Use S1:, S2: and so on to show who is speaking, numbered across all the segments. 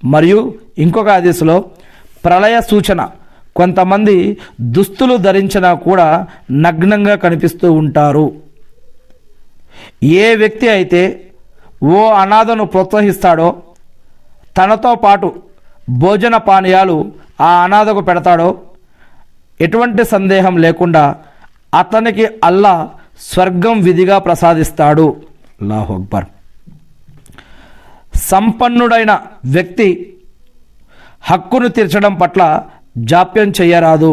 S1: మరియు ఇంకొక హదీసులో ప్రళయ సూచన, కొంతమంది దుస్తులు ధరించినా కూడా నగ్నంగా కనిపిస్తూ ఉంటారు. ఏ వ్యక్తి అయితే ఓ అనాథను ప్రోత్సహిస్తాడో, తనతో పాటు భోజన పానీయాలు ఆ అనాథకు పెడతాడో, ఎటువంటి సందేహం లేకుండా అతనికి అల్లా స్వర్గం విధిగా ప్రసాదిస్తాడు. అల్లాహు అక్బర్. సంపన్నుడైన వ్యక్తి హక్కును తీర్చడం పట్ల జాప్యం చేయరాదు.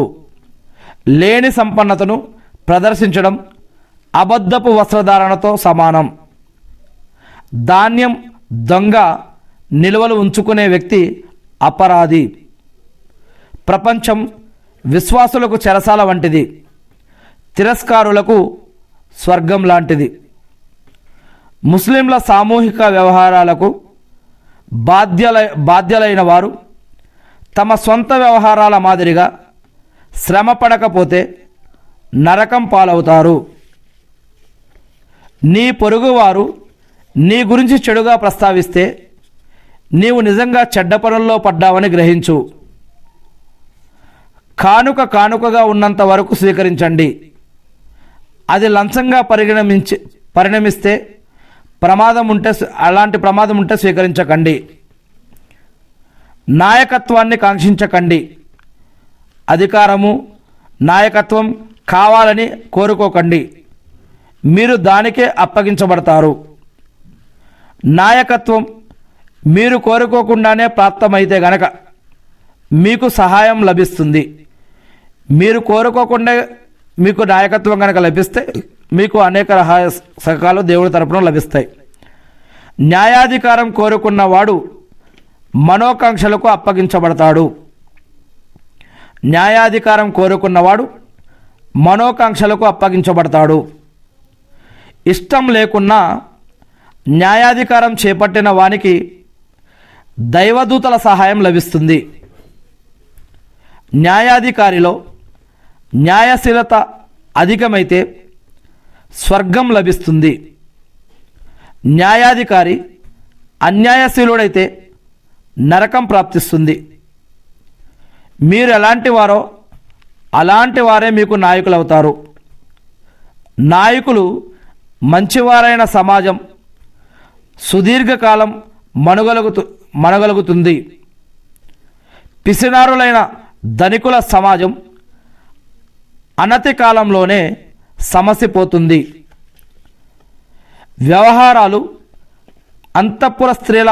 S1: లేని సంపన్నతను ప్రదర్శించడం అబద్ధపు వస్త్రధారణతో సమానం. ధాన్యం దొంగ నిల్వలు ఉంచుకునే వ్యక్తి అపరాధి. ప్రపంచం విశ్వాసులకు చెరసాల వంటిది, తిరస్కారులకు స్వర్గం లాంటిది. ముస్లింల సామూహిక వ్యవహారాలకు బాధ్యులైన వారు తమ సొంత వ్యవహారాల మాదిరిగా శ్రమ పడకపోతే నరకం పాలవుతారు. నీ పొరుగువారు నీ గురించి చెడుగా ప్రస్తావిస్తే నీవు నిజంగా చెడ్డ పనుల్లో పడ్డావని గ్రహించు. కానుకగా ఉన్నంత వరకు స్వీకరించండి. అది లంచంగా పరిణమిస్తే అలాంటి ప్రమాదం ఉంటే స్వీకరించకండి. నాయకత్వాన్ని కాంక్షించకండి. అధికారము, నాయకత్వం కావాలని కోరుకోకండి. మీరు దానికే అప్పగించబడతారు. నాయకత్వం మీరు కోరుకోకుండానే ప్రాప్తమైతే గనక మీకు సహాయం లభిస్తుంది. మీరు కోరుకోకుండా మీకు నాయకత్వం కనుక లభిస్తే మీకు అనేక సహకారాలు దేవుడి తరపున లభిస్తాయి. న్యాయాధికారం కోరుకున్నవాడు మనోకాంక్షలకు అప్పగించబడతాడు. న్యాయాధికారం కోరుకున్నవాడు మనోకాంక్షలకు అప్పగించబడతాడు. ఇష్టం లేకున్నా న్యాయాధికారం చేపట్టిన వానికి దైవదూతల సహాయం లభిస్తుంది. న్యాయాధికారిలో న్యాయశీలత అధికమైతే స్వర్గం లభిస్తుంది. న్యాయాధికారి అన్యాయశీలుడైతే నరకం ప్రాప్తిస్తుంది. మీరు ఎలాంటి వారో అలాంటి వారే మీకు నాయకులు అవుతారు. నాయకులు మంచివారైన సమాజం సుదీర్ఘకాలం మనగలుగుతుంది. పిసినారులైన ధనికుల సమాజం అనతి కాలంలోనే సమసిపోతుంది. వ్యవహారాలు అంతఃపుర స్త్రీల